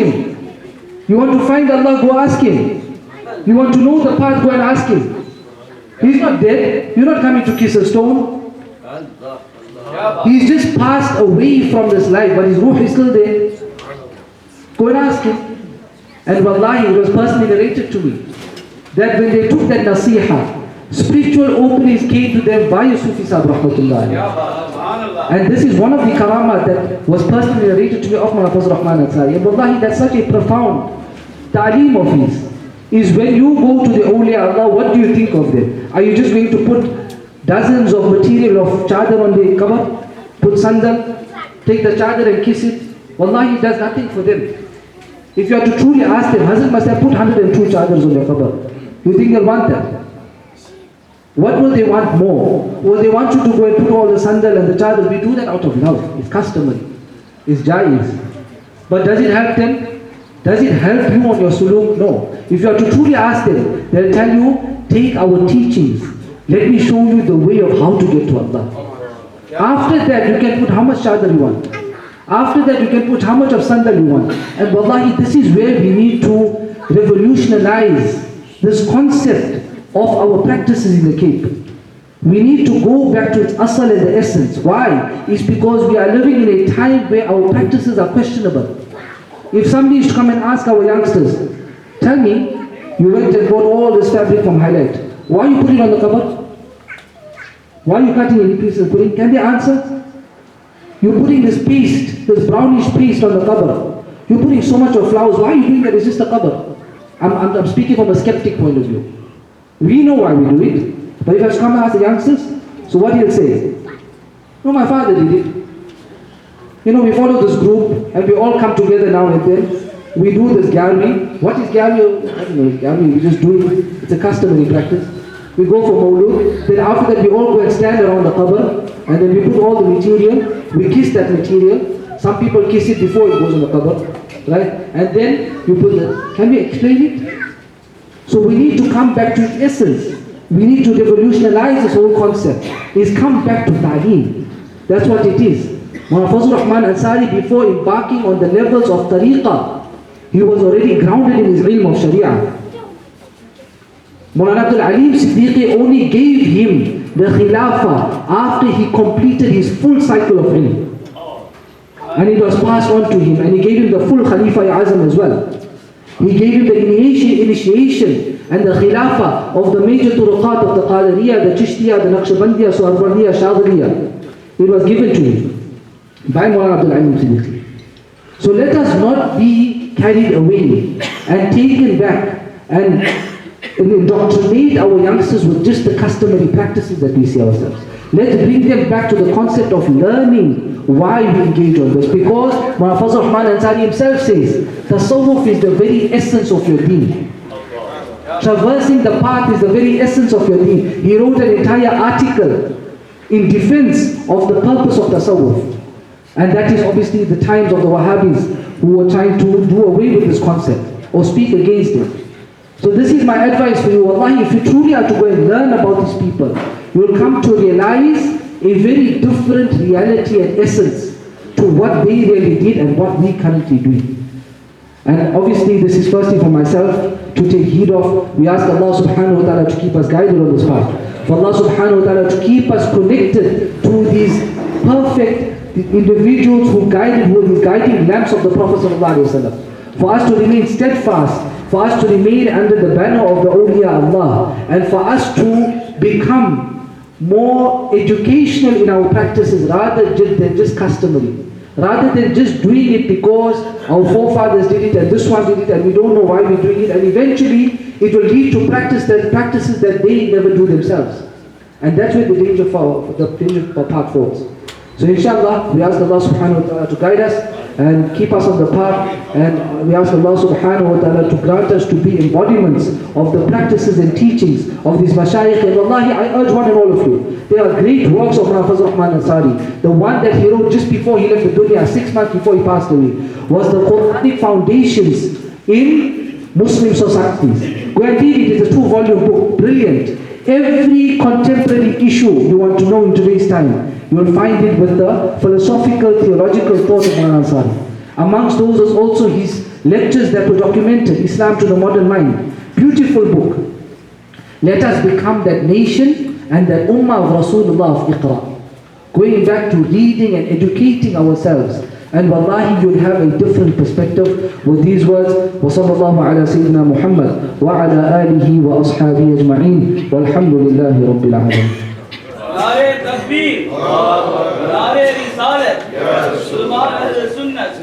him. You want to find Allah, go ask him. You want to know the path, go and ask him. He's not dead. You're not coming to kiss a stone. He's just passed away from this life, but his ruh is still there. Go and ask him. And wallahi, it was personally narrated to me that when they took that nasiha, spiritual openings came to them by YUSUF rahmatullah. And this is one of the karamat that was personally narrated to me of my Fazl Rahman Ansari. And wallahi, that's such a profound ta'aleem of his. Is when you go to the awliya Allah, what do you think of them? Are you just going to put dozens of material of chadar on the cover? Put sandal, take the chadar and kiss it? Wallahi, it does nothing for them. If you are to truly ask them, Hazrat must have put 102 chadars on their cover. You think they'll want that? What will they want more? Will they want you to go and put all the sandal and the chadar? We do that out of love. It's customary. It's jaiz. But does it help them? Does it help you on your suluk? No. If you are to truly ask them, they'll tell you, take our teachings. Let me show you the way of how to get to Allah. After that, you can put how much chadar you want. After that, you can put how much of sandal you want. And wallahi, this is where we need to revolutionize this concept of our practices in the Cape. We need to go back to its asal and the essence. Why? It's because we are living in a time where our practices are questionable. If somebody is to come and ask our youngsters, tell me, you went and bought all this fabric from Highlight. Why are you putting it on the cupboard? Why are you cutting any pieces and putting? Can they answer? You're putting this paste, this brownish paste on the cupboard. You're putting so much of flowers. Why are you doing that? It's just a cupboard. I'm speaking from a skeptic point of view. We know why we do it. But if I come and ask the youngsters, so what do you say? No, my father did it. You know, we follow this group and we all come together now and then. We do this gallery. What is gallery? I don't know, gallery, we just do it. It's a customary practice. We go for Mawlud. Then after that we all go and stand around the qabr. And then we put all the material. We kiss that material. Some people kiss it before it goes on the qabr. Right? And then you put the... Can we explain it? So we need to come back to its essence. We need to revolutionize this whole concept. It's come back to ta'aleem. That's what it is. Mawlana Fazl Rahman Ansari, before embarking on the levels of tariqah, he was already grounded in his ilm of sharia. Mawlana Abdul Alim Siddiqui only gave him the khilafah after he completed his full cycle of ilm. And it was passed on to him, and he gave him the full Khalifa-i-Azam as well. He gave him the initiation and the khilafah of the major turuqat of the Qadiriyya, the Chishtiya, the Naqshbandiyya, Suharbandiyya, Shadhiliyya. It was given to him by Mawlana Abdul Alim Siddiqui. So let us not be carried away and taken back and indoctrinate our youngsters with just the customary practices that we see ourselves. Let's bring them back to the concept of learning why we engage on this. Because Mawlana Fazl Rahman Ansari himself says, Tasawwuf is the very essence of your deen. Traversing the path is the very essence of your deen. He wrote an entire article in defense of the purpose of Tasawwuf. And that is obviously the times of the Wahhabis who were trying to do away with this concept or speak against it. So this is my advice for you. Wallahi, if you truly are to go and learn about these people, you will come to realize a very different reality and essence to what they really did and what we currently do. And obviously this is firstly for myself to take heed of. We ask Allah subhanahu wa ta'ala to keep us guided on this path. For Allah subhanahu wa ta'ala to keep us connected to these perfect individuals who were the guiding lamps of the Prophet sallallahu alaihi wasallam. For us to remain steadfast, for us to remain under the banner of the awliya Allah, and for us to become more educational in our practices rather than just customary. Rather than just doing it because our forefathers did it and this one did it and we don't know why we're doing it, and eventually it will lead to practices that they never do themselves. And that's where the danger part falls. So inshallah, we ask Allah subhanahu wa ta'ala to guide us and keep us on the path, and we ask Allah subhanahu wa ta'ala to grant us to be embodiments of the practices and teachings of these mashayikh. And wallahi, I urge one and all of you, there are great works of Mawlana Fazl Rahman Ansari. The one that he wrote just before he left the dunya, 6 months before he passed away, was the Quranic foundations in Muslim societies. Go and read it. It's a 2-volume book, brilliant. Every contemporary issue you want to know in today's time, you will find it with the philosophical, theological thought of Mawlana Ansari. Amongst those is also his lectures that were documented, Islam to the modern mind. Beautiful book. Let us become that nation and that ummah of Rasulullah of Iqra. Going back to reading and educating ourselves. And wallahi, you'll have a different perspective with these words. وَصَلَّى اللَّهُ عَلَى سَيِّدِنَا مُحَمَّدٍ وَعَلَى آلِهِ وَأَصْحَابِهِ أَجْمَعِينَ وَالْحَمْدُ لِلَّهِ رَبِّ الْعَالَمِينَ. Nare Takbir, Nare Risalat, Sulman al-Sunnah.